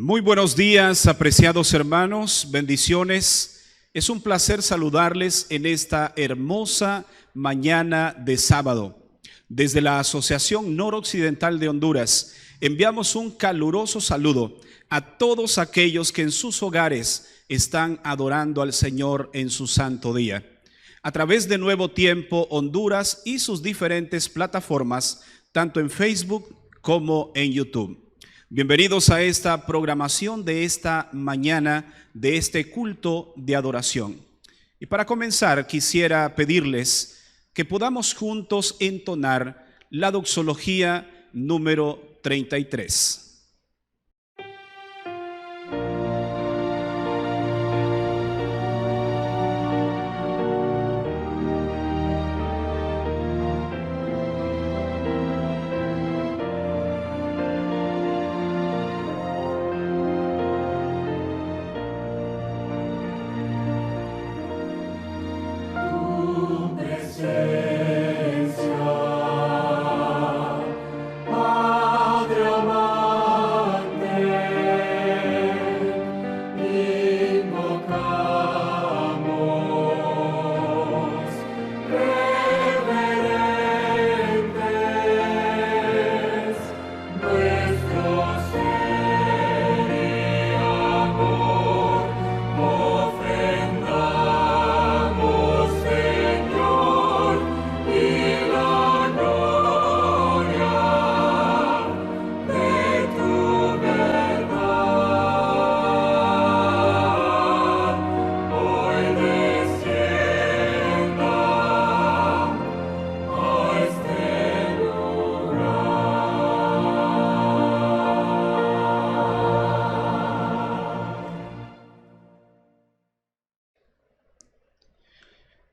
Muy buenos días, apreciados hermanos, bendiciones. Es un placer saludarles en esta hermosa mañana de sábado. Desde la Asociación Noroccidental de Honduras, enviamos un caluroso saludo a todos aquellos que en sus hogares están adorando al Señor en su santo día. A través de Nuevo Tiempo Honduras y sus diferentes plataformas, tanto en Facebook como en YouTube. Bienvenidos a esta programación de esta mañana, de este culto de adoración. Y para comenzar, quisiera pedirles que podamos juntos entonar la doxología número 33.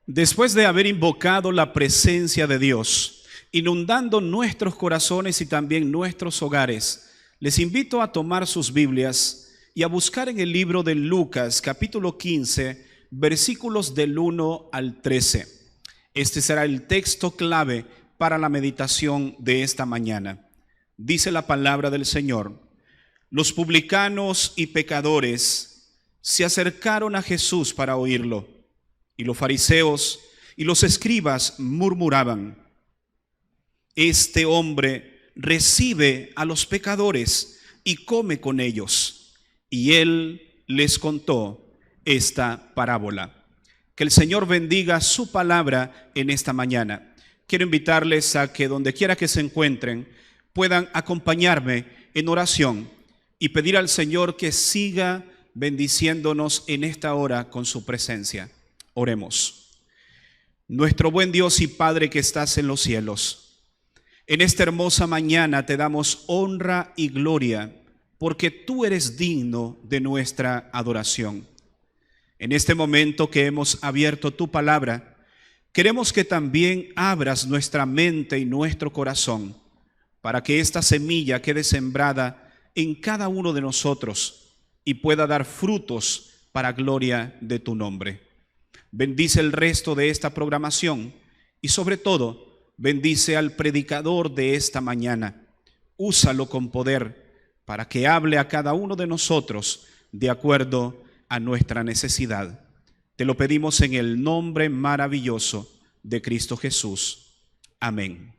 Después de haber invocado la presencia de Dios, inundando nuestros corazones y también nuestros hogares, les invito a tomar sus Biblias y a buscar en el libro de Lucas, capítulo 15, versículos del 1 al 13. Este será el texto clave para la meditación de esta mañana. Dice la palabra del Señor: los publicanos y pecadores se acercaron a Jesús para oírlo. Y los fariseos y los escribas murmuraban: este hombre recibe a los pecadores y come con ellos. Y él les contó esta parábola. Que el Señor bendiga su palabra en esta mañana. Quiero invitarles a que donde quiera que se encuentren puedan acompañarme en oración y pedir al Señor que siga bendiciéndonos en esta hora con su presencia. Oremos. Nuestro buen Dios y Padre que estás en los cielos, en esta hermosa mañana te damos honra y gloria porque tú eres digno de nuestra adoración. En este momento que hemos abierto tu palabra, queremos que también abras nuestra mente y nuestro corazón para que esta semilla quede sembrada en cada uno de nosotros y pueda dar frutos para gloria de tu nombre. Bendice el resto de esta programación y sobre todo bendice al predicador de esta mañana. Úsalo con poder para que hable a cada uno de nosotros de acuerdo a nuestra necesidad. Te lo pedimos en el nombre maravilloso de Cristo Jesús. Amén.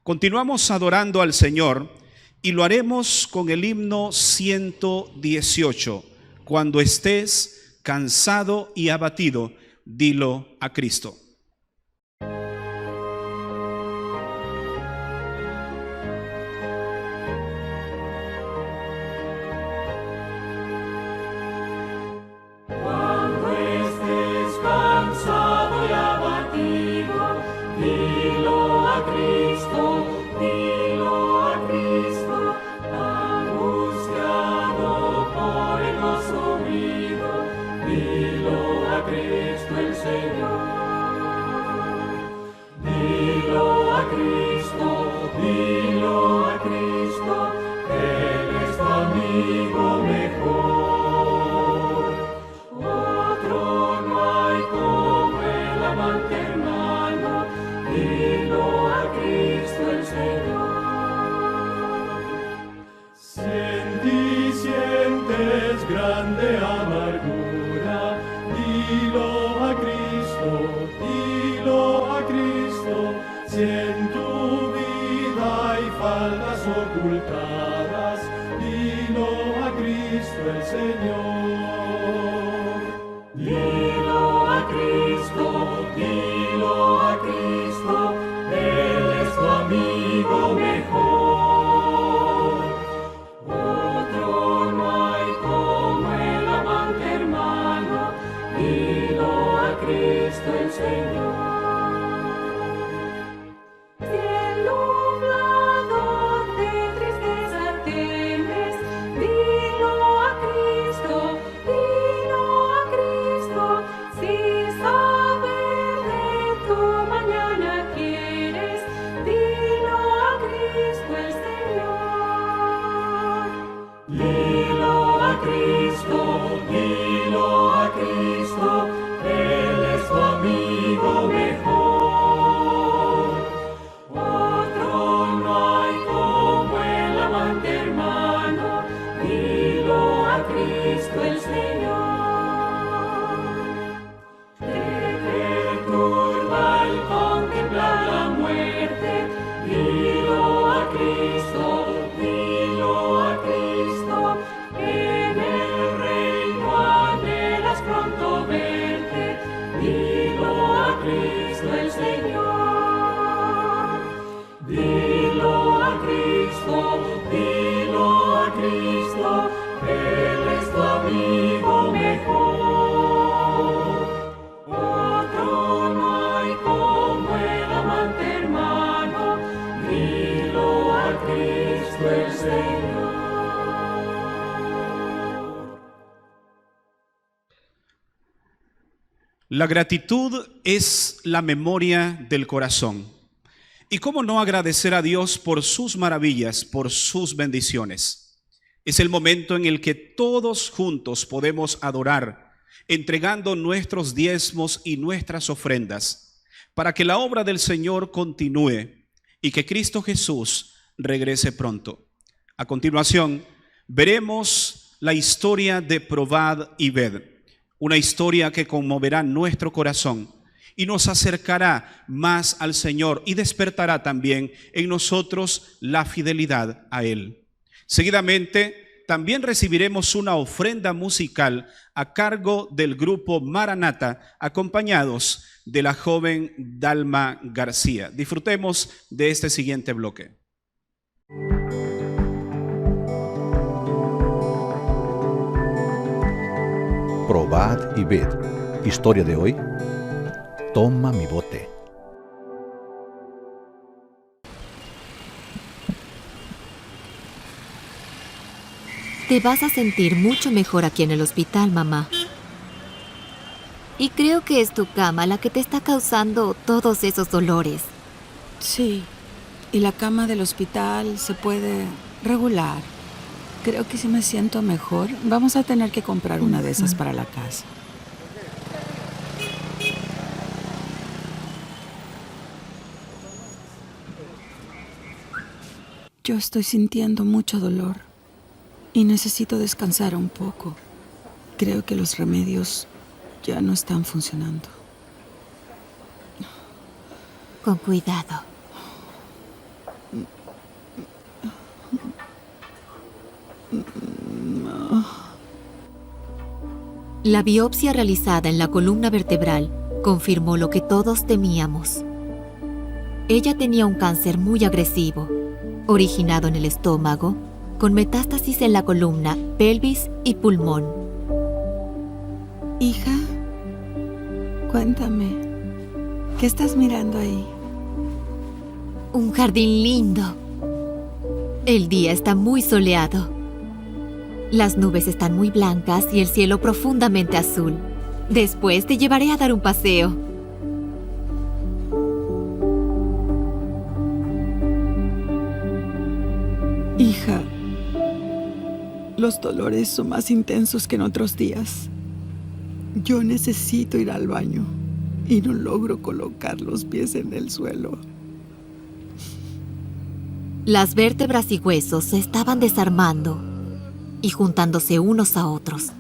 Continuamos adorando al Señor y lo haremos con el himno 118. Cuando estés cansado y abatido, dilo a Cristo. Cuando estés cansado y abatido, dilo a Cristo, dilo a Cristo, angustiado por el gozo. Dilo a Cristo el Señor. Cristo el Señor. Si el nublado de tristeza tienes, dilo a Cristo, dilo a Cristo. Si saber de tu mañana quieres, dilo a Cristo el Señor. Dilo a Cristo, dilo a Cristo, Él es tu amigo mejor. Otro no hay como el amante hermano, dilo a Cristo el Señor. Te perturba el contemplar la muerte, dilo a Cristo, dilo a Cristo. En el reino anhelas pronto verte, dilo a Cristo el Señor. Dilo a Cristo, dilo a Cristo, Él es tu amigo mejor. Otro no hay como el amante hermano, dilo a Cristo el Señor. La gratitud es la memoria del corazón. ¿Y cómo no agradecer a Dios por sus maravillas, por sus bendiciones? Es el momento en el que todos juntos podemos adorar, entregando nuestros diezmos y nuestras ofrendas, para que la obra del Señor continúe y que Cristo Jesús regrese pronto. A continuación, veremos la historia de Probad y Ved, una historia que conmoverá nuestro corazón y nos acercará más al Señor y despertará también en nosotros la fidelidad a Él. Seguidamente, también recibiremos una ofrenda musical a cargo del grupo Maranata, acompañados de la joven Dalma García. Disfrutemos de este siguiente bloque. Probad y ved. Historia de hoy. Toma mi bote. Te vas a sentir mucho mejor aquí en el hospital, mamá. Y creo que es tu cama la que te está causando todos esos dolores. Sí, y la cama del hospital se puede regular. Creo que si me siento mejor, vamos a tener que comprar una de esas para la casa. Yo estoy sintiendo mucho dolor y necesito descansar un poco. Creo que los remedios ya no están funcionando. Con cuidado. La biopsia realizada en la columna vertebral confirmó lo que todos temíamos. Ella tenía un cáncer muy agresivo, originado en el estómago, con metástasis en la columna, pelvis y pulmón. Hija, cuéntame, ¿qué estás mirando ahí? Un jardín lindo. El día está muy soleado. Las nubes están muy blancas y el cielo profundamente azul. Después te llevaré a dar un paseo. Hija, los dolores son más intensos que en otros días. Yo necesito ir al baño y no logro colocar los pies en el suelo. Las vértebras y huesos se estaban desarmando y juntándose unos a otros.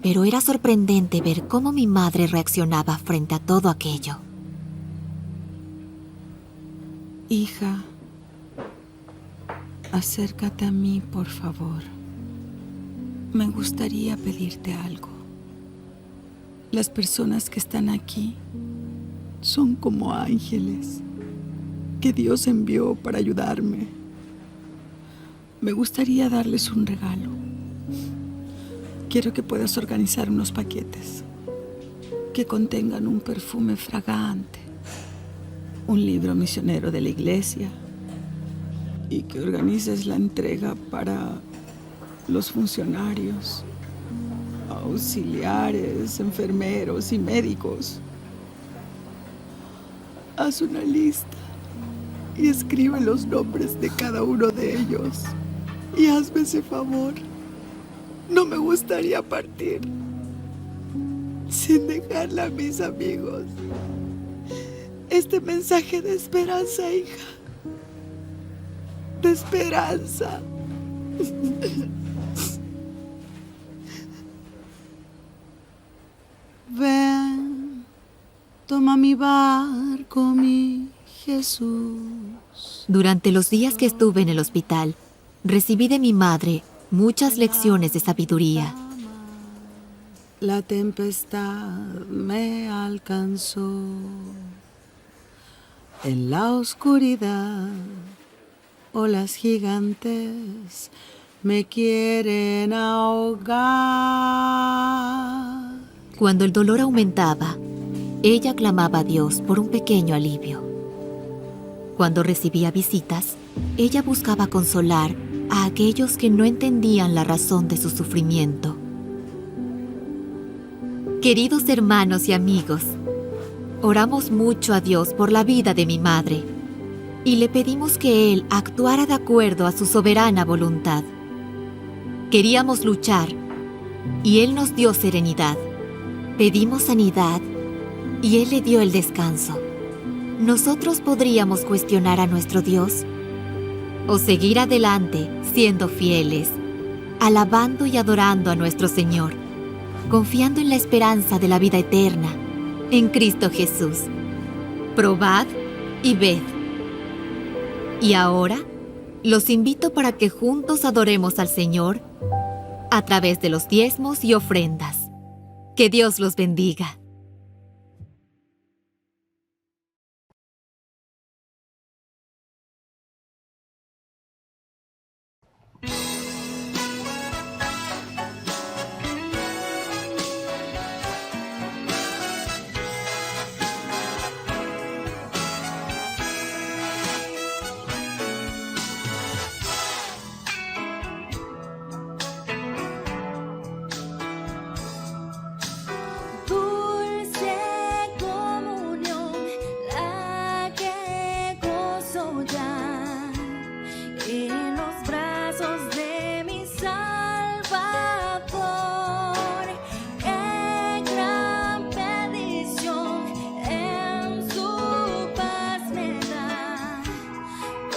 Pero era sorprendente ver cómo mi madre reaccionaba frente a todo aquello. Hija, acércate a mí, por favor. Me gustaría pedirte algo. Las personas que están aquí son como ángeles que Dios envió para ayudarme. Me gustaría darles un regalo. Quiero que puedas organizar unos paquetes. que contengan un perfume fragante, un libro misionero de la iglesia y que organices la entrega para los funcionarios, auxiliares, enfermeros y médicos. Haz una lista y escribe los nombres de cada uno de ellos. Y hazme ese favor. No me gustaría partir sin dejarle a mis amigos este mensaje de esperanza, hija. De esperanza. Ven, toma mi barco, mi Jesús. Durante los días que estuve en el hospital, recibí de mi madre muchas lecciones de sabiduría. La tempestad me alcanzó en la oscuridad. Olas gigantes me quieren ahogar. Cuando el dolor aumentaba, ella clamaba a Dios por un pequeño alivio. Cuando recibía visitas, ella buscaba consolar a aquellos que no entendían la razón de su sufrimiento. Queridos hermanos y amigos, oramos mucho a Dios por la vida de mi madre y le pedimos que Él actuara de acuerdo a su soberana voluntad. Queríamos luchar y Él nos dio serenidad. Pedimos sanidad y Él le dio el descanso. ¿Nosotros podríamos cuestionar a nuestro Dios? ¿O seguir adelante siendo fieles, alabando y adorando a nuestro Señor, confiando en la esperanza de la vida eterna, en Cristo Jesús? Probad y ved. Y ahora, los invito para que juntos adoremos al Señor a través de los diezmos y ofrendas. Que Dios los bendiga. Dulce comunión, la que gozo ya en los brazos de mi Salvador. Qué gran bendición en su paz me da.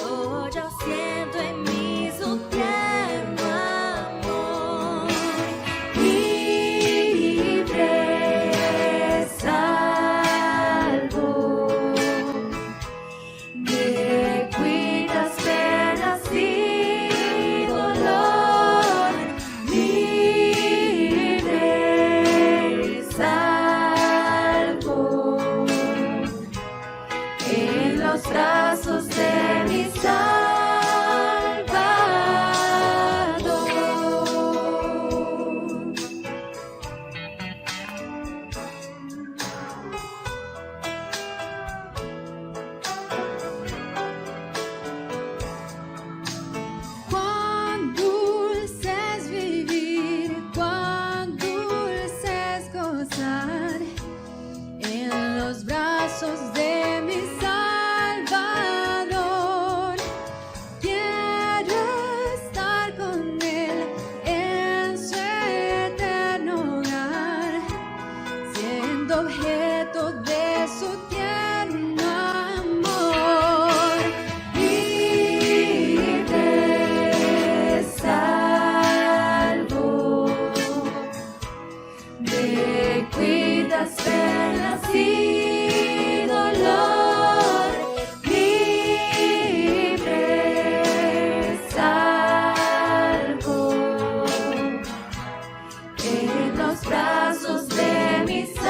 Oh, yo siento en mí su tierno amor. Libre, salvo, me cuidas penas y dolor. Libre y salvo en los brazos de mi Salvador. Cuán dulce es vivir, cuán dulce es gozar en los brazos de mi Salvador. Quiero estar con Él en su eterno hogar, siendo objeto de su tierno amor. Libre, salvo, me cuidas penas y dolor. Libre, salvo en los brazos de mi Salvador.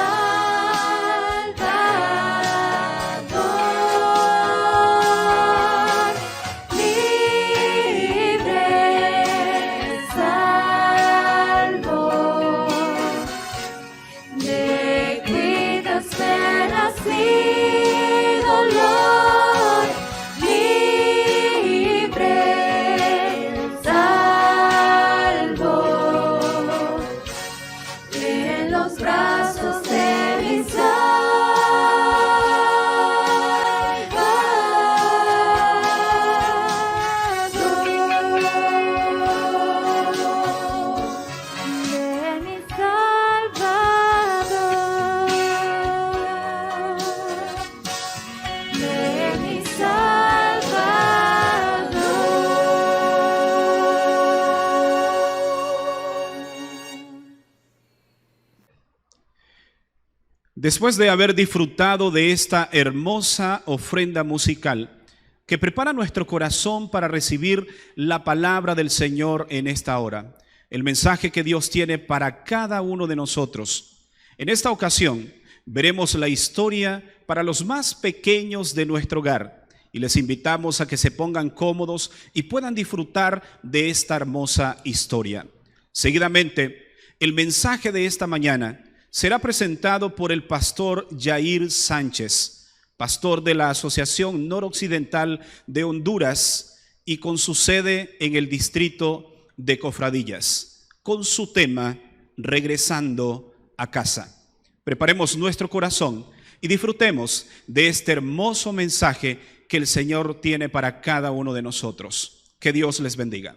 Después de haber disfrutado de esta hermosa ofrenda musical que prepara nuestro corazón para recibir la palabra del Señor en esta hora, el mensaje que Dios tiene para cada uno de nosotros, en esta ocasión veremos la historia para los más pequeños de nuestro hogar y les invitamos a que se pongan cómodos y puedan disfrutar de esta hermosa historia. Seguidamente, el mensaje de esta mañana será presentado por el pastor Yair Sánchez, pastor de la Asociación Noroccidental de Honduras y con su sede en el distrito de Cofradillas, con su tema Regresando a casa. Preparemos nuestro corazón y disfrutemos de este hermoso mensaje que el Señor tiene para cada uno de nosotros. Que Dios les bendiga.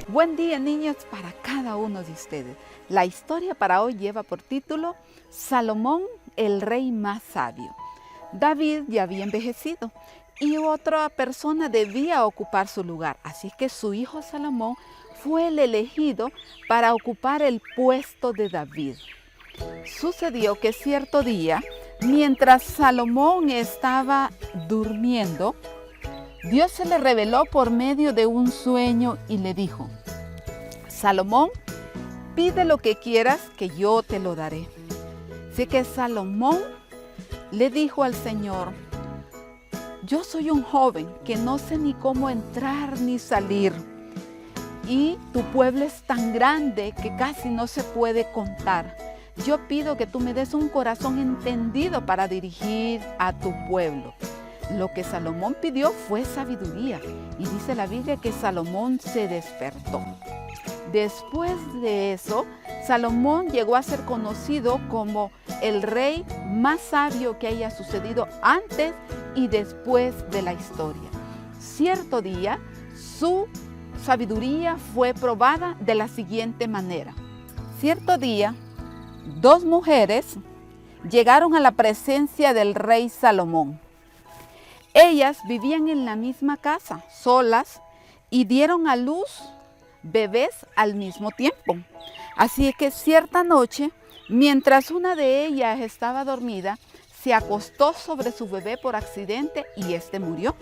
Buen día, niños, para cada uno de ustedes. La historia para hoy lleva por título Salomón, el rey más sabio. David ya había envejecido y otra persona debía ocupar su lugar. Así que su hijo Salomón fue el elegido para ocupar el puesto de David. Sucedió que cierto día, mientras Salomón estaba durmiendo, Dios se le reveló por medio de un sueño y le dijo: Salomón, pide lo que quieras que yo te lo daré. Así que Salomón le dijo al Señor: yo soy un joven que no sé ni cómo entrar ni salir, y tu pueblo es tan grande que casi no se puede contar. Yo pido que tú me des un corazón entendido para dirigir a tu pueblo. Lo que Salomón pidió fue sabiduría, y dice la Biblia que Salomón se despertó. Después de eso, Salomón llegó a ser conocido como el rey más sabio que haya sucedido antes y después de la historia. Cierto día, su sabiduría fue probada de la siguiente manera. Cierto día, dos mujeres llegaron a la presencia del rey Salomón. Ellas vivían en la misma casa, solas, y dieron a luz bebés al mismo tiempo. Así que cierta noche, mientras una de ellas estaba dormida, se acostó sobre su bebé por accidente y este murió.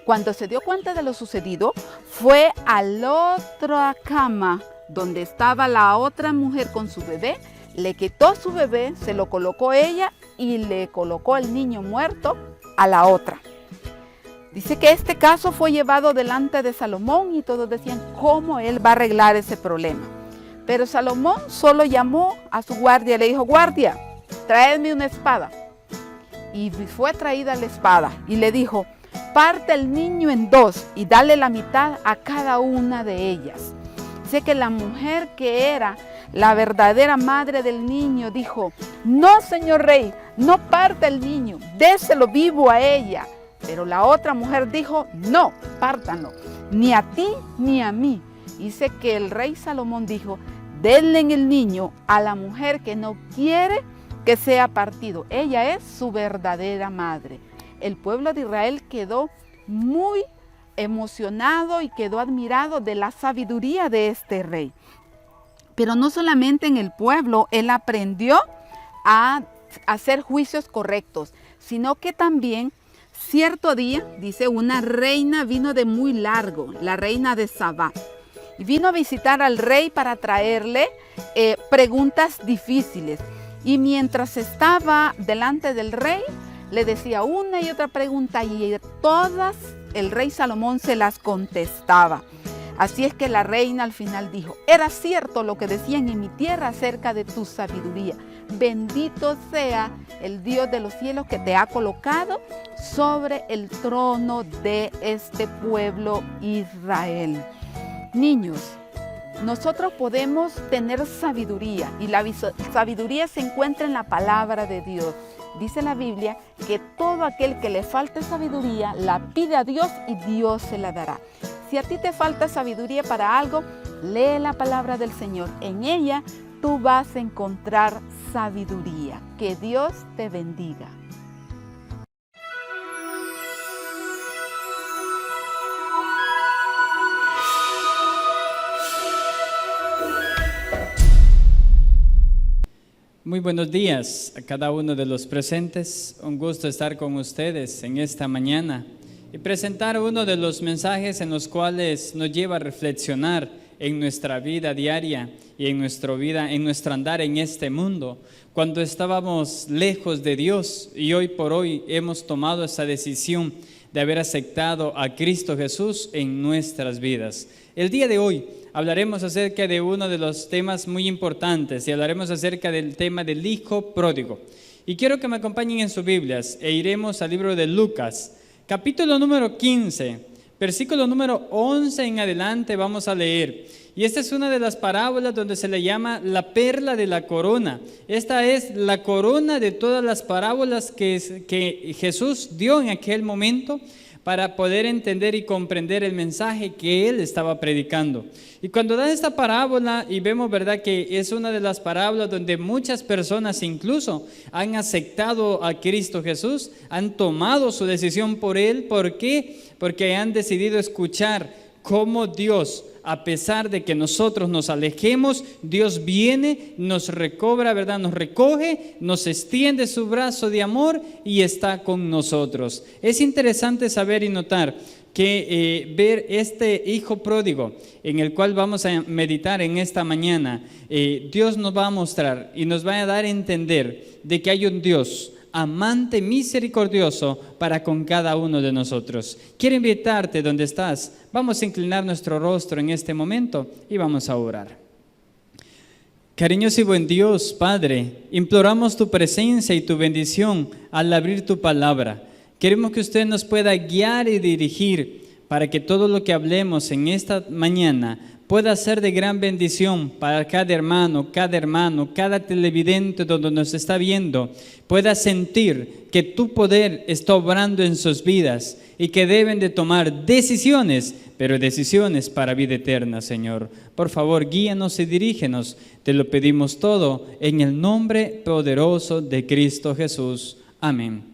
Cuando se dio cuenta de lo sucedido, fue a la otra cama donde estaba la otra mujer con su bebé, le quitó su bebé, se lo colocó ella y le colocó el niño muerto a la otra. Dice que este caso fue llevado delante de Salomón y todos decían cómo él va a arreglar ese problema. Pero Salomón solo llamó a su guardia y le dijo: guardia, tráeme una espada. Y fue traída la espada y le dijo: parte el niño en dos y dale la mitad a cada una de ellas. Dice que la mujer que era la verdadera madre del niño dijo: no, señor rey, no parte el niño, déselo vivo a ella. Pero la otra mujer dijo: no, pártanlo, ni a ti ni a mí. Dice que el rey Salomón dijo: denle el niño a la mujer que no quiere que sea partido. Ella es su verdadera madre. El pueblo de Israel quedó muy emocionado y quedó admirado de la sabiduría de este rey. Pero no solamente en el pueblo él aprendió a hacer juicios correctos, sino que también cierto día, dice, una reina vino de muy largo, la reina de Sabá, y vino a visitar al rey para traerle preguntas difíciles. Y mientras estaba delante del rey, le decía una y otra pregunta y todas el rey Salomón se las contestaba. Así es que la reina al final dijo: era cierto lo que decían en mi tierra acerca de tu sabiduría. Bendito sea el Dios de los cielos que te ha colocado sobre el trono de este pueblo Israel. Niños, nosotros podemos tener sabiduría y la sabiduría se encuentra en la palabra de Dios. Dice la Biblia que todo aquel que le falte sabiduría la pide a Dios y Dios se la dará. Si a ti te falta sabiduría para algo, lee la palabra del Señor. En ella tú vas a encontrar sabiduría. Que Dios te bendiga. Muy buenos días a cada uno de los presentes. Un gusto estar con ustedes en esta mañana y presentar uno de los mensajes en los cuales nos lleva a reflexionar en nuestra vida diaria y en nuestro andar en este mundo, cuando estábamos lejos de Dios y hoy por hoy hemos tomado esa decisión de haber aceptado a Cristo Jesús en nuestras vidas. El día de hoy hablaremos acerca de uno de los temas muy importantes y hablaremos acerca del tema del Hijo Pródigo. Y quiero que me acompañen en sus Biblias e iremos al libro de Lucas, capítulo número 15, versículo número 11 en adelante vamos a leer. Y esta es una de las parábolas donde se le llama la perla de la corona. Esta es la corona de todas las parábolas que Jesús dio en aquel momento para poder entender y comprender el mensaje que Él estaba predicando. Y cuando da esta parábola y vemos, ¿verdad?, que es una de las parábolas donde muchas personas incluso han aceptado a Cristo Jesús, han tomado su decisión por Él. ¿Por qué? Porque han decidido escuchar cómo Dios, a pesar de que nosotros nos alejemos, Dios viene, nos recobra, ¿verdad?, nos recoge, nos extiende su brazo de amor y está con nosotros. Es interesante saber y notar que ver este hijo pródigo en el cual vamos a meditar en esta mañana, Dios nos va a mostrar y nos va a dar a entender de que hay un Dios amante, misericordioso para con cada uno de nosotros. Quiero invitarte donde estás. Vamos a inclinar nuestro rostro en este momento y vamos a orar. Cariñoso y buen Dios, Padre, imploramos tu presencia y tu bendición al abrir tu palabra. Queremos que usted nos pueda guiar y dirigir para que todo lo que hablemos en esta mañana pueda ser de gran bendición para cada hermano, cada televidente donde nos está viendo, pueda sentir que tu poder está obrando en sus vidas y que deben de tomar decisiones, pero decisiones para vida eterna, Señor. Por favor, guíanos y dirígenos. Te lo pedimos todo en el nombre poderoso de Cristo Jesús. Amén.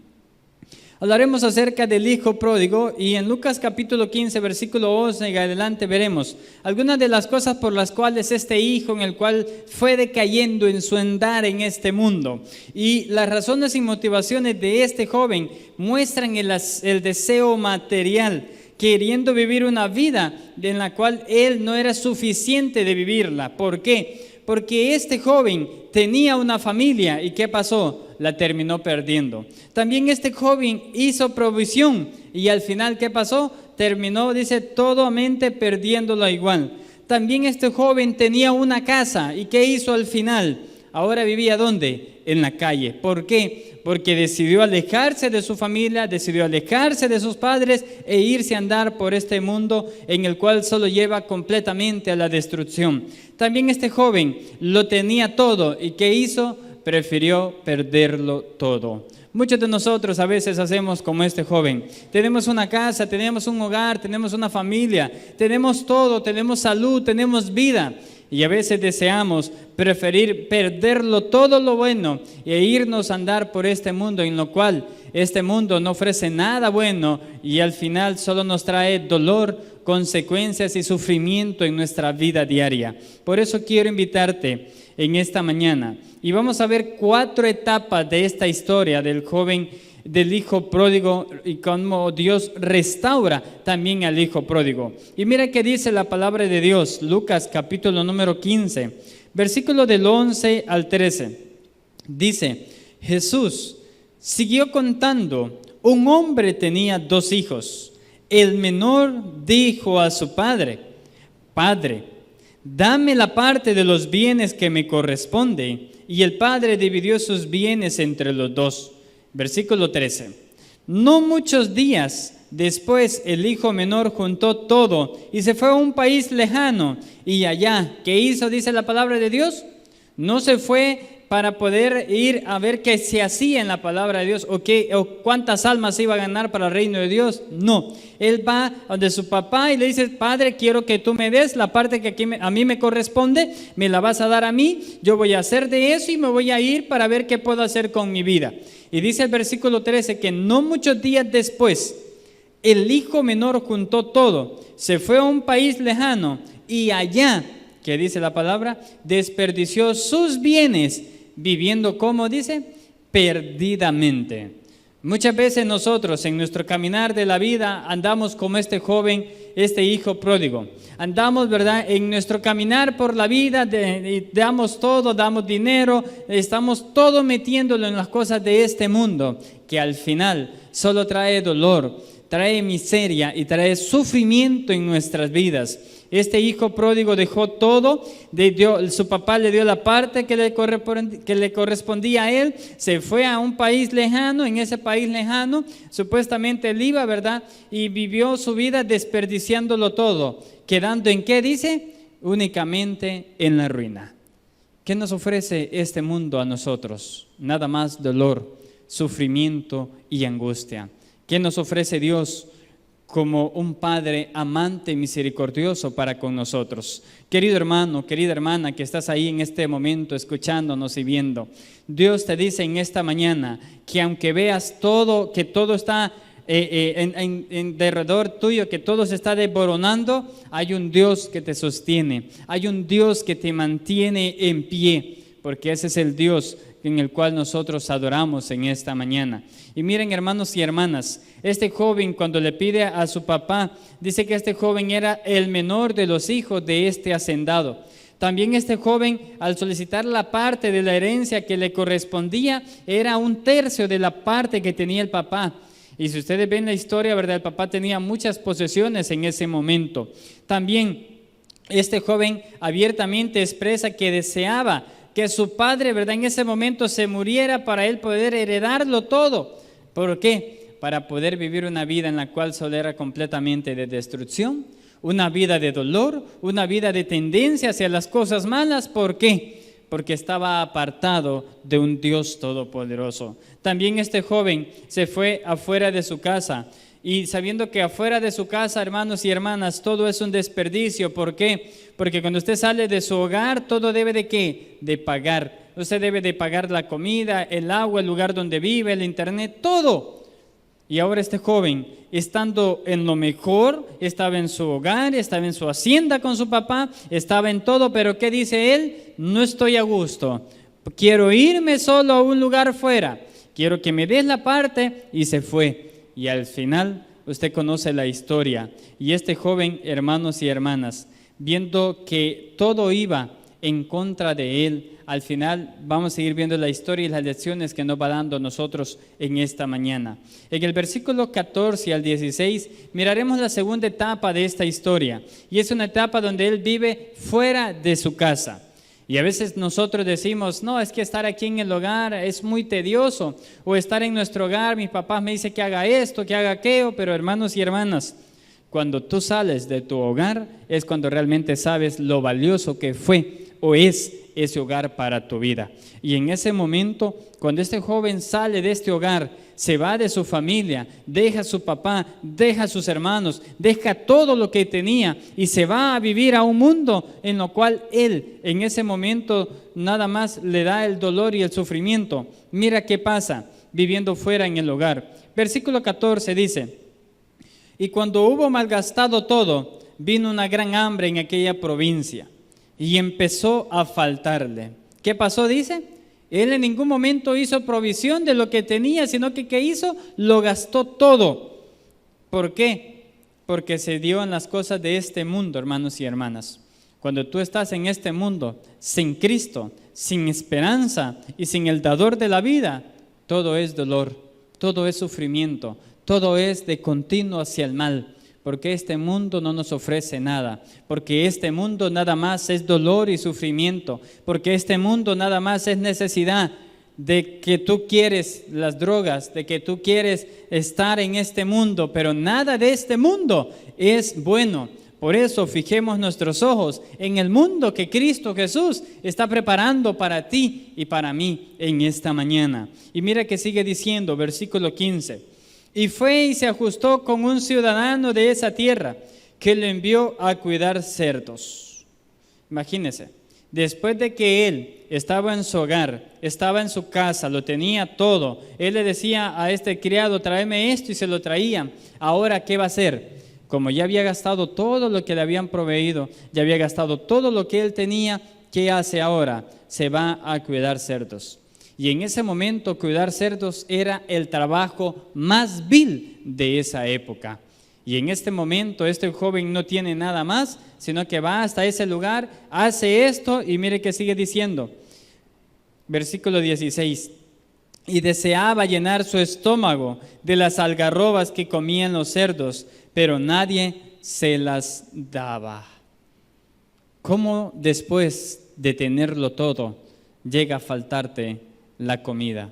Hablaremos acerca del Hijo Pródigo y en Lucas capítulo 15, versículo 11 en adelante veremos algunas de las cosas por las cuales este hijo en el cual fue decayendo en su andar en este mundo. Y las razones y motivaciones de este joven muestran el deseo material, queriendo vivir una vida en la cual él no era suficiente de vivirla. ¿Por qué? Porque este joven tenía una familia y ¿qué pasó? La terminó perdiendo. También este joven hizo provisión y al final ¿qué pasó? Terminó, dice, totalmente perdiéndolo igual. También este joven tenía una casa y ¿qué hizo al final? Ahora vivía ¿dónde? En la calle. ¿Por qué? Porque decidió alejarse de su familia, decidió alejarse de sus padres e irse a andar por este mundo en el cual solo lleva completamente a la destrucción. También este joven lo tenía todo y ¿qué hizo? Prefirió perderlo todo. Muchos de nosotros a veces hacemos como este joven. Tenemos una casa, tenemos un hogar, tenemos una familia, tenemos todo, tenemos salud, tenemos vida. Y a veces deseamos preferir perderlo todo lo bueno e irnos a andar por este mundo en lo cual este mundo no ofrece nada bueno y al final solo nos trae dolor, consecuencias y sufrimiento en nuestra vida diaria. Por eso quiero invitarte en esta mañana y vamos a ver 4 etapas de esta historia del joven, del hijo pródigo y cómo Dios restaura también al hijo pródigo. Y mira que dice la palabra de Dios, Lucas capítulo número 15, versículo del 11 al 13. Dice, Jesús siguió contando, un hombre tenía 2 hijos. El menor dijo a su padre, Padre, dame la parte de los bienes que me corresponde. Y el padre dividió sus bienes entre los 2. Versículo 13. No muchos días después el hijo menor juntó todo y se fue a un país lejano. Y allá, ¿qué hizo? Dice la palabra de Dios. No se fue para poder ir a ver qué se hacía en la palabra de Dios o cuántas almas iba a ganar para el reino de Dios. No, él va donde su papá y le dice: Padre, quiero que tú me des la parte que aquí a mí me corresponde, me la vas a dar a mí, yo voy a hacer de eso y me voy a ir para ver qué puedo hacer con mi vida. Y dice el versículo 13 que no muchos días después, el hijo menor juntó todo, se fue a un país lejano y allá, que dice la palabra, desperdició sus bienes, viviendo, como dice, perdidamente. Muchas veces nosotros en nuestro caminar de la vida andamos como este joven, este hijo pródigo. Andamos, ¿verdad?, en nuestro caminar por la vida, damos todo, damos dinero, estamos todo metiéndolo en las cosas de este mundo, que al final solo trae dolor, trae miseria y trae sufrimiento en nuestras vidas. Este hijo pródigo dejó todo, su papá le dio la parte que le correspondía a él, se fue a un país lejano, en ese país lejano, supuestamente él iba, ¿verdad? Y vivió su vida desperdiciándolo todo, quedando ¿en qué dice? Únicamente en la ruina. ¿Qué nos ofrece este mundo a nosotros? Nada más dolor, sufrimiento y angustia. ¿Qué nos ofrece Dios? Como un Padre amante y misericordioso para con nosotros. Querido hermano, querida hermana que estás ahí en este momento escuchándonos y viendo, Dios te dice en esta mañana que aunque veas todo, que todo está en derredor tuyo, que todo se está desboronando, hay un Dios que te sostiene, hay un Dios que te mantiene en pie, porque ese es el Dios en el cual nosotros adoramos en esta mañana. Y miren, hermanos y hermanas, este joven cuando le pide a su papá, dice que este joven era el menor de los hijos de este hacendado. También este joven, al solicitar la parte de la herencia que le correspondía, era 1/3 de la parte que tenía el papá. Y si ustedes ven la historia, ¿verdad?, el papá tenía muchas posesiones en ese momento. También este joven abiertamente expresa que deseaba que su padre, ¿verdad?, en ese momento se muriera para él poder heredarlo todo. ¿Por qué? Para poder vivir una vida en la cual solo era completamente de destrucción, una vida de dolor, una vida de tendencia hacia las cosas malas. ¿Por qué? Porque estaba apartado de un Dios todopoderoso. También este joven se fue afuera de su casa. Y sabiendo que afuera de su casa, hermanos y hermanas, todo es un desperdicio. ¿Por qué? Porque cuando usted sale de su hogar, todo debe de ¿qué? De pagar. Usted debe de pagar la comida, el agua, el lugar donde vive, el internet, todo. Y ahora este joven, estando en lo mejor, estaba en su hogar, estaba en su hacienda con su papá, estaba en todo, pero ¿qué dice él? No estoy a gusto. Quiero irme solo a un lugar fuera. Quiero que me des la parte, y se fue. Y al final usted conoce la historia. Y este joven, hermanos y hermanas, viendo que todo iba en contra de él, al final vamos a seguir viendo la historia y las lecciones que nos va dando nosotros en esta mañana. En el versículo 14 al 16 miraremos la segunda etapa de esta historia. Y es una etapa donde él vive fuera de su casa. Y a veces nosotros decimos, no, es que estar aquí en el hogar es muy tedioso, o estar en nuestro hogar, mis papás me dicen que haga esto, que haga aquello, pero hermanos y hermanas, cuando tú sales de tu hogar es cuando realmente sabes lo valioso que fue o es ese hogar para tu vida. Y en ese momento, cuando este joven sale de este hogar, se va de su familia, deja a su papá, deja a sus hermanos, deja todo lo que tenía y se va a vivir a un mundo en lo cual él en ese momento nada más le da el dolor y el sufrimiento. Mira qué pasa viviendo fuera en el hogar. Versículo 14 dice: y cuando hubo malgastado todo, vino una gran hambre en aquella provincia y empezó a faltarle. ¿Qué pasó? Dice, él en ningún momento hizo provisión de lo que tenía, sino que ¿qué hizo? Lo gastó todo. ¿Por qué? Porque se dio en las cosas de este mundo, hermanos y hermanas. Cuando tú estás en este mundo, sin Cristo, sin esperanza y sin el dador de la vida, todo es dolor, todo es sufrimiento, todo es de continuo hacia el mal. Porque este mundo no nos ofrece nada, porque este mundo nada más es dolor y sufrimiento, porque este mundo nada más es necesidad de que tú quieres las drogas, de que tú quieres estar en este mundo, pero nada de este mundo es bueno, Por eso fijemos nuestros ojos en el mundo que Cristo Jesús está preparando para ti y para mí en esta mañana. Y mira que sigue diciendo, versículo 15. Y fue y se ajustó con un ciudadano de esa tierra que le envió a cuidar cerdos. Imagínense, después de que él estaba en su hogar, estaba en su casa, lo tenía todo, él le decía a este criado, tráeme esto, y se lo traía. Ahora, ¿qué va a hacer? Como ya había gastado todo lo que le habían proveído, ya había gastado todo lo que él tenía, ¿qué hace ahora? Se va a cuidar cerdos. Y en ese momento cuidar cerdos era el trabajo más vil de esa época. Y en este momento este joven no tiene nada más, sino que va hasta ese lugar, hace esto y mire que sigue diciendo. Versículo 16. Y deseaba llenar su estómago de las algarrobas que comían los cerdos, pero nadie se las daba. ¿Cómo después de tenerlo todo llega a faltarte la comida?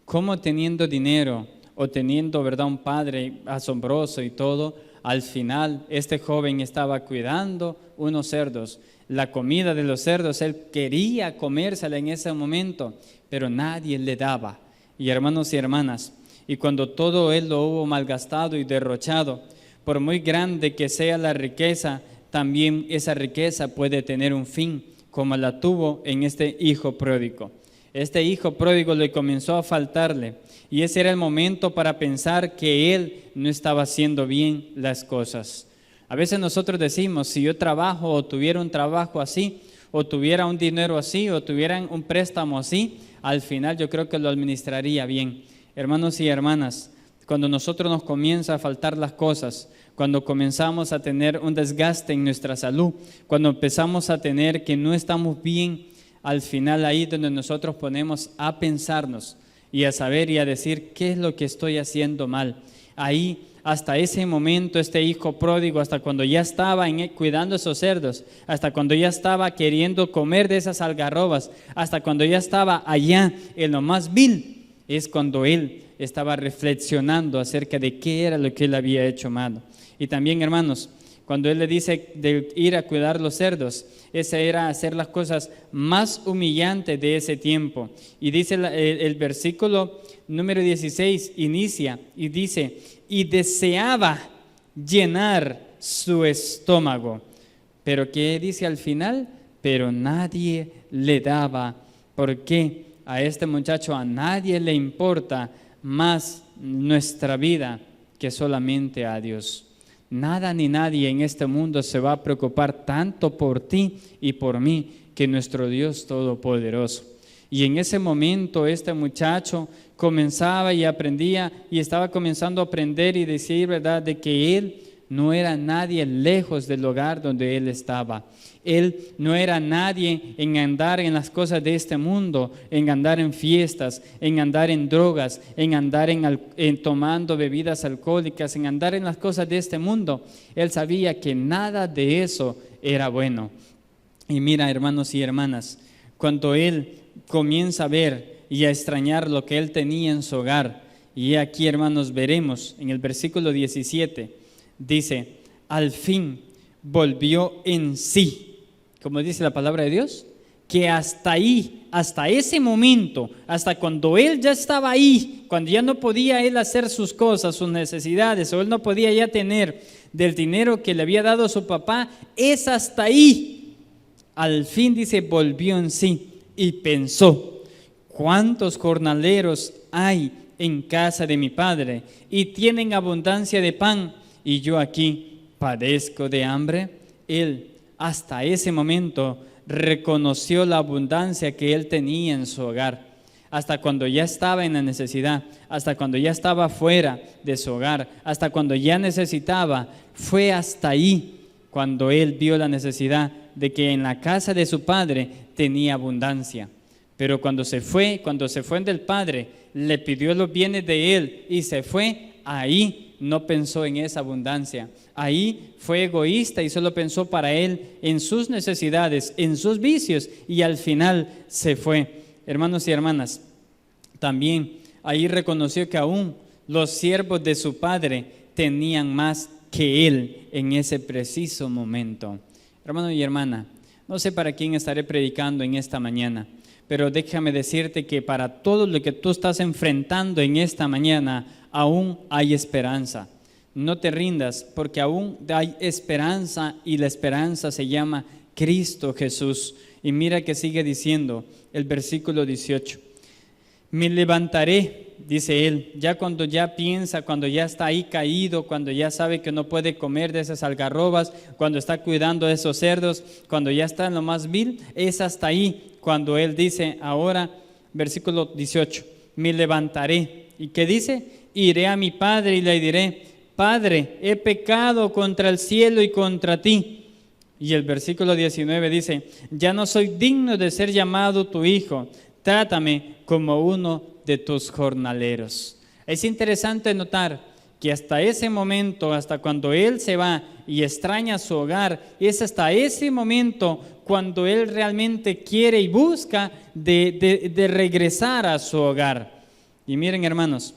¿Cómo teniendo dinero o teniendo, verdad, un padre asombroso y todo, al final este joven estaba cuidando unos cerdos? La comida de los cerdos, él quería comérsela en ese momento, pero nadie le daba. Y hermanos y hermanas, y cuando todo él lo hubo malgastado y derrochado, por muy grande que sea la riqueza, también esa riqueza puede tener un fin, como la tuvo en este hijo pródigo. Este hijo pródigo le comenzó a faltarle, y ese era el momento para pensar que él no estaba haciendo bien las cosas. A veces nosotros decimos, si yo trabajo o tuviera un trabajo así, o tuviera un dinero así, o tuviera un préstamo así, al final yo creo que lo administraría bien. Hermanos y hermanas, cuando nosotros nos comienza a faltar las cosas, cuando comenzamos a tener un desgaste en nuestra salud, cuando empezamos a tener que no estamos bien, al final ahí donde nosotros ponemos a pensarnos y a saber y a decir qué es lo que estoy haciendo mal. Ahí hasta ese momento este hijo pródigo, hasta cuando ya estaba cuidando esos cerdos, hasta cuando ya estaba queriendo comer de esas algarrobas, hasta cuando ya estaba allá en lo más vil, es cuando él estaba reflexionando acerca de qué era lo que él había hecho mal. Y también, hermanos, cuando él le dice de ir a cuidar los cerdos, ese era hacer las cosas más humillantes de ese tiempo. Y dice el versículo número 16, inicia y dice, y deseaba llenar su estómago. Pero ¿qué dice al final? Pero nadie le daba. ¿Por qué? A este muchacho a nadie le importa más nuestra vida que solamente a Dios. Nada ni nadie en este mundo se va a preocupar tanto por ti y por mí que nuestro Dios Todopoderoso. Y en ese momento este muchacho comenzaba y aprendía y estaba comenzando a aprender y decir, ¿verdad?, de que él no era nadie lejos del lugar donde él estaba. Él no era nadie en andar en las cosas de este mundo, en andar en fiestas, en andar en drogas, en andar en tomando bebidas alcohólicas, en andar en las cosas de este mundo. Él sabía que nada de eso era bueno. Y mira, hermanos y hermanas, cuando él comienza a ver y a extrañar lo que él tenía en su hogar, y aquí, hermanos, veremos en el versículo 17, dice, al fin volvió en sí. Como dice la palabra de Dios, que hasta ahí, hasta ese momento, hasta cuando él ya estaba ahí, cuando ya no podía él hacer sus cosas, sus necesidades, o él no podía ya tener del dinero que le había dado su papá, es hasta ahí. Al fin, dice, volvió en sí y pensó, ¿cuántos jornaleros hay en casa de mi padre y tienen abundancia de pan y yo aquí padezco de hambre? Él hasta ese momento reconoció la abundancia que él tenía en su hogar. Hasta cuando ya estaba en la necesidad, hasta cuando ya estaba fuera de su hogar, hasta cuando ya necesitaba, fue hasta ahí cuando él vio la necesidad de que en la casa de su padre tenía abundancia. Pero cuando se fue del padre, le pidió los bienes de él y se fue, ahí no pensó en esa abundancia. Ahí fue egoísta y solo pensó para él en sus necesidades, en sus vicios, y al final se fue. Hermanos y hermanas, también ahí reconoció que aún los siervos de su padre tenían más que Él en ese preciso momento. Hermano y hermana, no sé para quién estaré predicando en esta mañana, pero déjame decirte que para todo lo que tú estás enfrentando en esta mañana, aún hay esperanza. No te rindas, porque aún hay esperanza, y la esperanza se llama Cristo Jesús. Y mira que sigue diciendo el versículo 18. Me levantaré, dice él, ya cuando ya piensa, cuando ya está ahí caído, cuando ya sabe que no puede comer de esas algarrobas, cuando está cuidando de esos cerdos, cuando ya está en lo más vil, es hasta ahí cuando él dice ahora, versículo 18, me levantaré. ¿Y qué dice? Iré a mi padre y le diré, Padre, he pecado contra el cielo y contra ti. Y el versículo 19 dice, ya no soy digno de ser llamado tu hijo, trátame como uno de tus jornaleros. Es interesante notar que hasta ese momento, hasta cuando él se va y extraña su hogar, es hasta ese momento cuando él realmente quiere y busca de regresar a su hogar. Y miren, hermanos,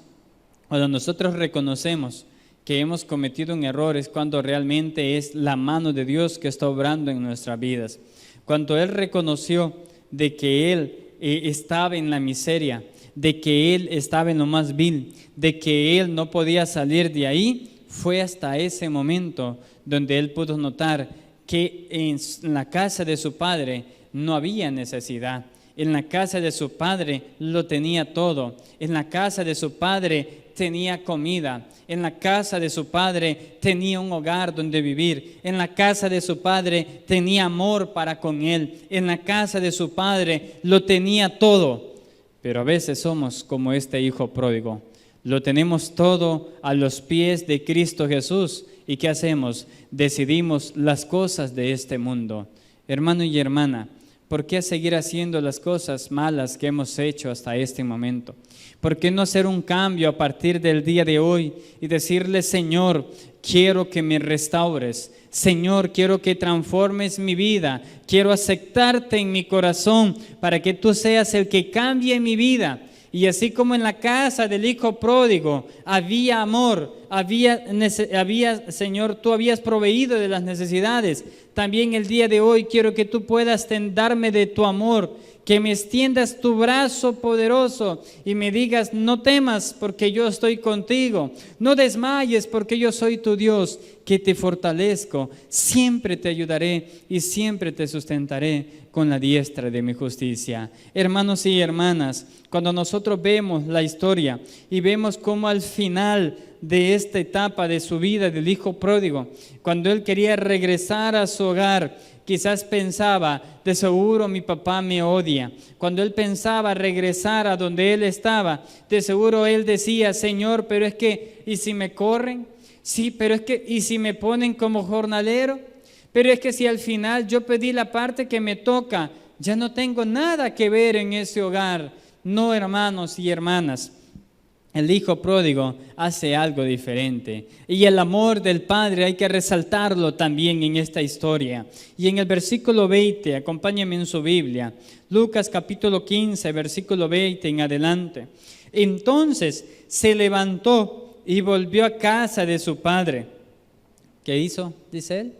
cuando nosotros reconocemos que hemos cometido un error es cuando realmente es la mano de Dios que está obrando en nuestras vidas. Cuando él reconoció de que él estaba en la miseria, de que él estaba en lo más vil, de que él no podía salir de ahí, fue hasta ese momento donde él pudo notar que en la casa de su padre no había necesidad. En la casa de su padre lo tenía todo. En la casa de su padre tenía comida. En la casa de su padre tenía un hogar donde vivir. En la casa de su padre tenía amor para con él. En la casa de su padre lo tenía todo. Pero a veces somos como este hijo pródigo. Lo tenemos todo a los pies de Cristo Jesús. ¿Y qué hacemos? Decidimos las cosas de este mundo. Hermano y hermana, ¿por qué seguir haciendo las cosas malas que hemos hecho hasta este momento? ¿Por qué no hacer un cambio a partir del día de hoy y decirle, Señor, quiero que me restaures? Señor, quiero que transformes mi vida. Quiero aceptarte en mi corazón para que tú seas el que cambie mi vida. Y así como en la casa del hijo pródigo había amor, había, Señor, tú habías proveído de las necesidades. También el día de hoy quiero que tú puedas darme de tu amor, que me extiendas tu brazo poderoso y me digas, no temas porque yo estoy contigo, no desmayes porque yo soy tu Dios, que te fortalezco, siempre te ayudaré y siempre te sustentaré con la diestra de mi justicia. Hermanos y hermanas, cuando nosotros vemos la historia y vemos cómo al final de esta etapa de su vida del hijo pródigo, cuando él quería regresar a su hogar, quizás pensaba, de seguro mi papá me odia. Cuando él pensaba regresar a donde él estaba, de seguro él decía, Señor, pero es que, ¿y si me corren? Sí, pero es que, ¿y si me ponen como jornalero? Pero es que si al final yo pedí la parte que me toca, ya no tengo nada que ver en ese hogar. No, hermanos y hermanas. El hijo pródigo hace algo diferente y el amor del padre hay que resaltarlo también en esta historia. Y en el versículo 20, acompáñenme en su Biblia, Lucas capítulo 15, versículo 20 en adelante. Entonces se levantó y volvió a casa de su padre. ¿Qué hizo? Dice él,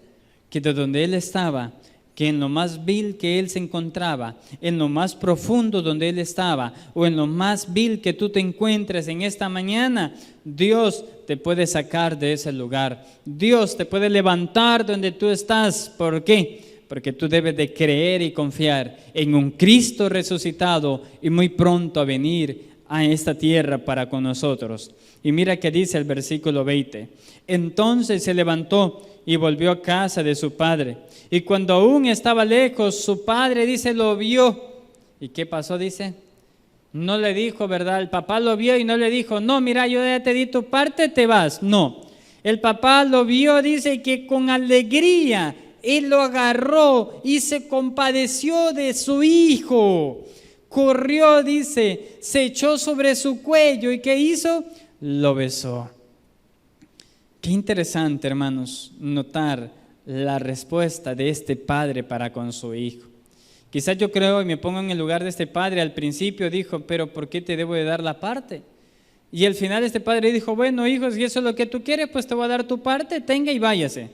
que de donde él estaba, que en lo más vil que él se encontraba, en lo más profundo donde él estaba, o en lo más vil que tú te encuentres en esta mañana, Dios te puede sacar de ese lugar. Dios te puede levantar donde tú estás. ¿Por qué? Porque tú debes de creer y confiar en un Cristo resucitado y muy pronto a venir a esta tierra para con nosotros. Y mira que dice el versículo 20. Entonces se levantó y volvió a casa de su padre. Y cuando aún estaba lejos, su padre, dice, lo vio. ¿Y qué pasó? Dice, no le dijo, ¿verdad? El papá lo vio y no le dijo, no, mira, yo ya te di tu parte, te vas. No, el papá lo vio, dice que con alegría él lo agarró y se compadeció de su hijo. Corrió, dice, se echó sobre su cuello y ¿qué hizo? Lo besó. Qué interesante, hermanos, notar la respuesta de este padre para con su hijo. Quizás yo creo y me pongo en el lugar de este padre. Al principio dijo, pero ¿por qué te debo de dar la parte? Y al final este padre dijo, bueno, hijos, si eso es lo que tú quieres, pues te voy a dar tu parte, tenga y váyase.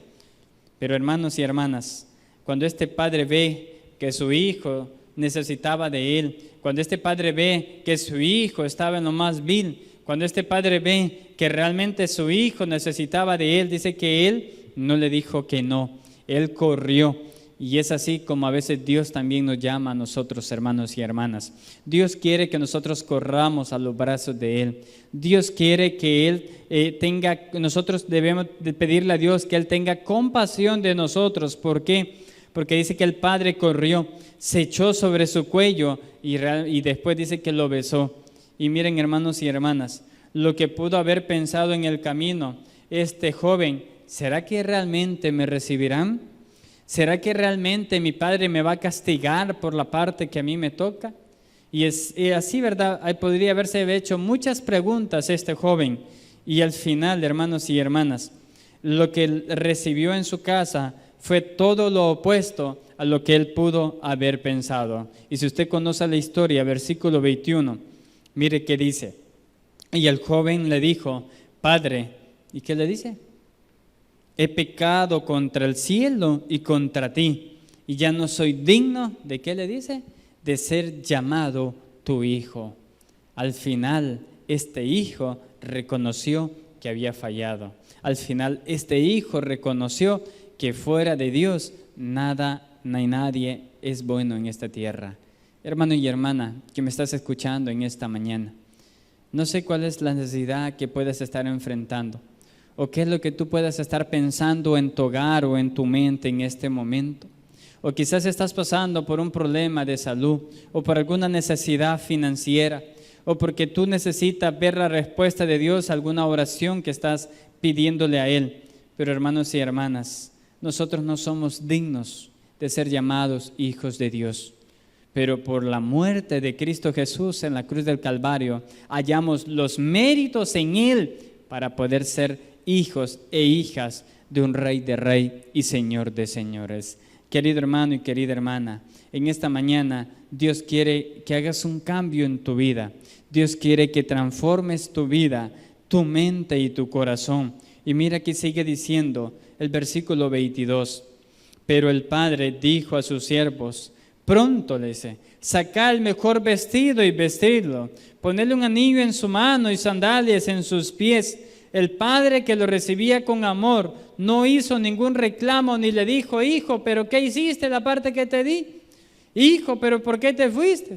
Pero hermanos y hermanas, cuando este padre ve que su hijo necesitaba de él, cuando este padre ve que su hijo estaba en lo más vil, cuando este padre ve que realmente su hijo necesitaba de él, dice que él no le dijo que no, él corrió. Y es así como a veces Dios también nos llama a nosotros, hermanos y hermanas. Dios quiere que nosotros corramos a los brazos de Él. Dios quiere que Él nosotros debemos de pedirle a Dios que Él tenga compasión de nosotros. ¿Por qué? Porque dice que el padre corrió, se echó sobre su cuello y después dice que lo besó. Y miren, hermanos y hermanas, lo que pudo haber pensado en el camino este joven, ¿será que realmente me recibirán? ¿Será que realmente mi padre me va a castigar por la parte que a mí me toca? Y así, ¿verdad? Ahí podría haberse hecho muchas preguntas este joven. Y al final, hermanos y hermanas, lo que él recibió en su casa fue todo lo opuesto a lo que él pudo haber pensado. Y si usted conoce la historia, versículo 21, mire qué dice. Y el joven le dijo, Padre, ¿y qué le dice? He pecado contra el cielo y contra ti, y ya no soy digno, ¿de qué le dice? De ser llamado tu hijo. Al final, este hijo reconoció que había fallado. Al final, este hijo reconoció que fuera de Dios, nada ni nadie es bueno en esta tierra. Hermano y hermana, que me estás escuchando en esta mañana, no sé cuál es la necesidad que puedes estar enfrentando. ¿O qué es lo que tú puedas estar pensando en tu hogar o en tu mente en este momento? O quizás estás pasando por un problema de salud o por alguna necesidad financiera o porque tú necesitas ver la respuesta de Dios a alguna oración que estás pidiéndole a Él. Pero hermanos y hermanas, nosotros no somos dignos de ser llamados hijos de Dios. Pero por la muerte de Cristo Jesús en la cruz del Calvario, hallamos los méritos en Él para poder ser hijos e hijas de un Rey de Reyes y Señor de Señores. Querido hermano y querida hermana, en esta mañana Dios quiere que hagas un cambio en tu vida. Dios quiere que transformes tu vida, tu mente y tu corazón. Y mira que sigue diciendo el versículo 22. Pero el padre dijo a sus siervos, pronto le dice, sacad el mejor vestido y vestidlo, ponedle un anillo en su mano y sandalias en sus pies. El padre que lo recibía con amor no hizo ningún reclamo ni le dijo, hijo, ¿pero qué hiciste la parte que te di? Hijo, ¿pero por qué te fuiste?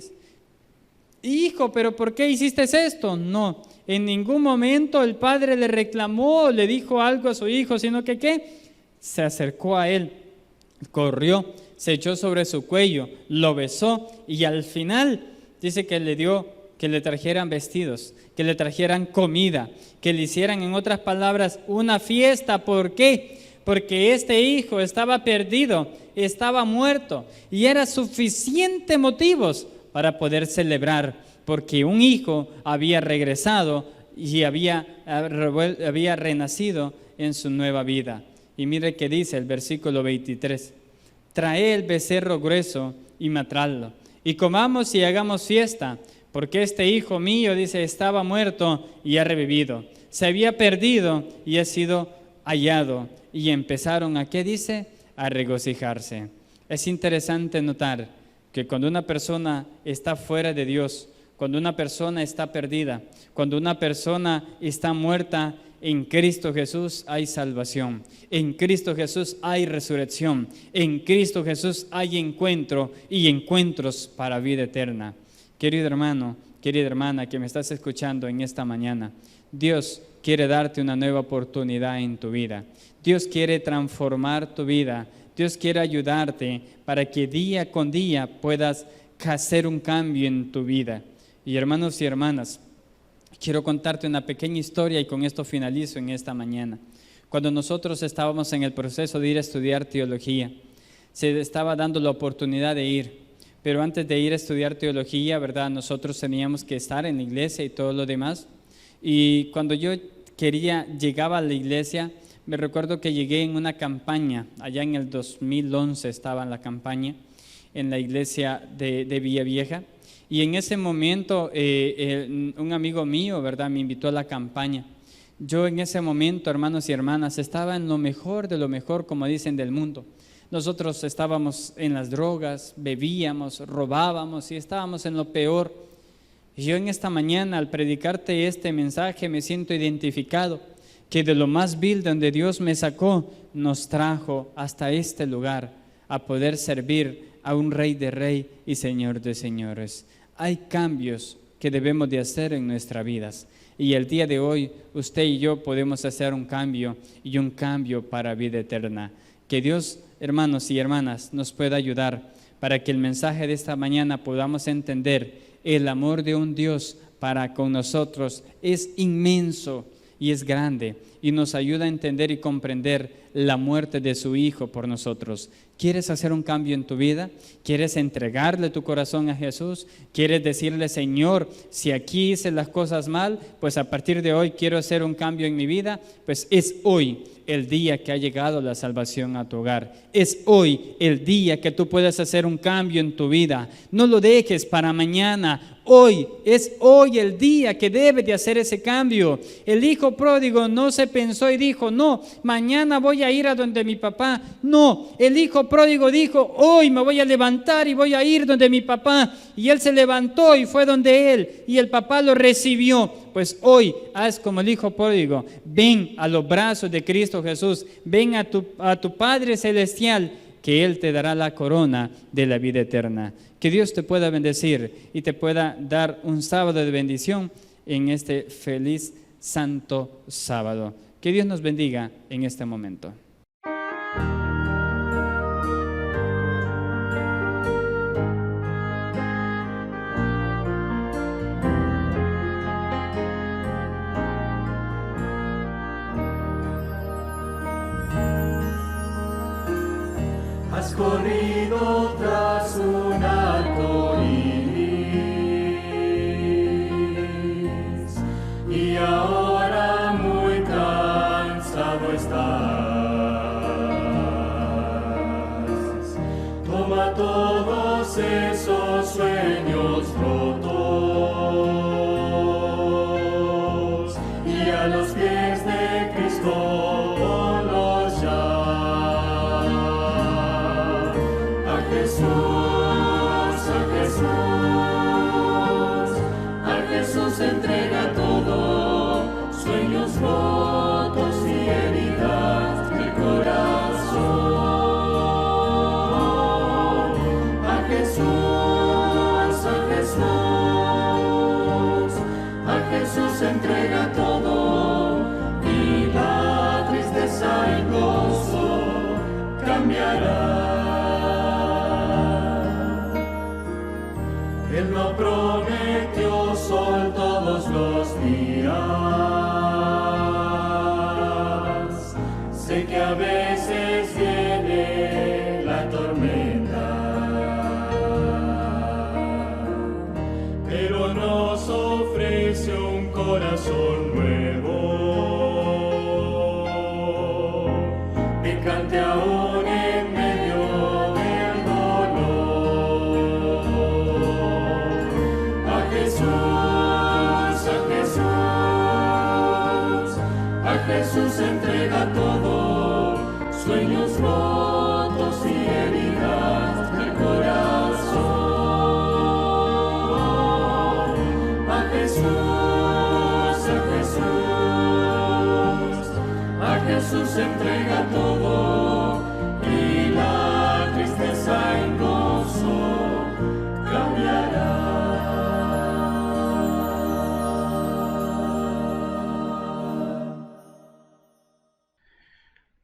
Hijo, ¿pero por qué hiciste esto? No, en ningún momento el padre le reclamó, le dijo algo a su hijo, sino que ¿qué? Se acercó a él, corrió, se echó sobre su cuello, lo besó y al final dice que le dio que le trajeran vestidos, que le trajeran comida, que le hicieran, en otras palabras, una fiesta. ¿Por qué? Porque este hijo estaba perdido, estaba muerto y era suficiente motivos para poder celebrar, porque un hijo había regresado y había renacido en su nueva vida. Y mire que dice el versículo 23, trae el becerro grueso y matadlo, y comamos y hagamos fiesta, porque este hijo mío, dice, estaba muerto y ha revivido. Se había perdido y ha sido hallado. Y empezaron a, ¿qué dice? A regocijarse. Es interesante notar que cuando una persona está fuera de Dios, cuando una persona está perdida, cuando una persona está muerta, en Cristo Jesús hay salvación. En Cristo Jesús hay resurrección. En Cristo Jesús hay encuentro y encuentros para vida eterna. Querido hermano, querida hermana que me estás escuchando en esta mañana, Dios quiere darte una nueva oportunidad en tu vida. Dios quiere transformar tu vida. Dios quiere ayudarte para que día con día puedas hacer un cambio en tu vida. Y hermanos y hermanas, quiero contarte una pequeña historia y con esto finalizo en esta mañana. Cuando nosotros estábamos en el proceso de ir a estudiar teología, se estaba dando la oportunidad de ir. Pero antes de ir a estudiar teología, ¿verdad? Nosotros teníamos que estar en la iglesia y todo lo demás. Y cuando yo llegaba a la iglesia, me recuerdo que llegué en una campaña, allá en el 2011 estaba en la campaña, en la iglesia de Villavieja. Y en ese momento un amigo mío, ¿verdad?, me invitó a la campaña. Yo en ese momento, hermanos y hermanas, estaba en lo mejor de lo mejor, como dicen, del mundo. Nosotros estábamos en las drogas, bebíamos, robábamos y estábamos en lo peor. Y yo en esta mañana, al predicarte este mensaje, me siento identificado, que de lo más vil donde Dios me sacó, nos trajo hasta este lugar a poder servir a un Rey de Reyes y Señor de Señores. Hay cambios que debemos de hacer en nuestras vidas. Y el día de hoy, usted y yo podemos hacer un cambio y un cambio para vida eterna. Que Dios, hermanos y hermanas, nos pueda ayudar para que el mensaje de esta mañana podamos entender el amor de un Dios para con nosotros es inmenso y es grande y nos ayuda a entender y comprender la muerte de su Hijo por nosotros. ¿Quieres hacer un cambio en tu vida? ¿Quieres entregarle tu corazón a Jesús? ¿Quieres decirle, Señor, si aquí hice las cosas mal, pues a partir de hoy quiero hacer un cambio en mi vida? Pues es hoy el día que ha llegado la salvación a tu hogar. Es hoy el día que tú puedes hacer un cambio en tu vida. No lo dejes para mañana. Es hoy el día que debes de hacer ese cambio. El hijo pródigo no se pensó y dijo, no, mañana voy a ir a donde mi papá. No, el hijo pródigo dijo, hoy me voy a levantar y voy a ir donde mi papá. Y él se levantó y fue donde él, y el papá lo recibió. Pues hoy haz como el hijo pródigo, ven a los brazos de Cristo Jesús, ven a tu Padre Celestial, que Él te dará la corona de la vida eterna. Que Dios te pueda bendecir y te pueda dar un sábado de bendición en este feliz santo sábado. Que Dios nos bendiga en este momento. Has corrido tras un arco iris y ahora muy cansado estás. Toma todos esos sueños rotos y a los pies de Cristo ponlos ya. A Jesús entrega todo, sueños rotos y heridas del corazón. A Jesús entrega todo y la tristeza en gozo cambiará. Él no prometió sol todos los días. Sé que a veces viene la tormenta, pero nos ofrece un corazón nuevo que cante aún en medio del dolor. A Jesús entrega todo, sueños rotos y heridas del corazón. A Jesús entrega todo y la tristeza en gozo cambiará.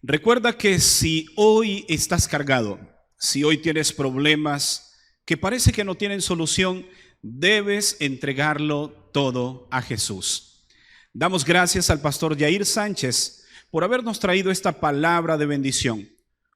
Recuerda que si hoy estás cargado, si hoy tienes problemas que parece que no tienen solución, debes entregarlo todo a Jesús. Damos gracias al pastor Yair Sánchez por habernos traído esta palabra de bendición,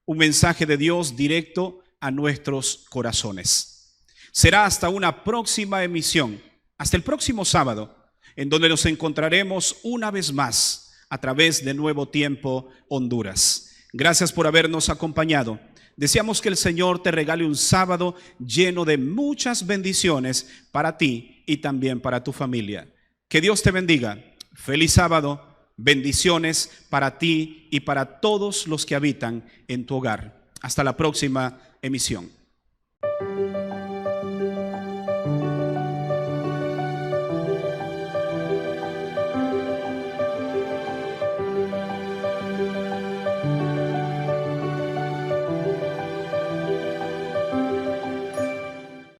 un mensaje de Dios directo a nuestros corazones. Será hasta una próxima emisión, hasta el próximo sábado, en donde nos encontraremos una vez más a través de Nuevo Tiempo Honduras. Gracias por habernos acompañado. Deseamos que el Señor te regale un sábado lleno de muchas bendiciones para ti y también para tu familia. Que Dios te bendiga. Feliz sábado. Bendiciones para ti y para todos los que habitan en tu hogar. Hasta la próxima emisión.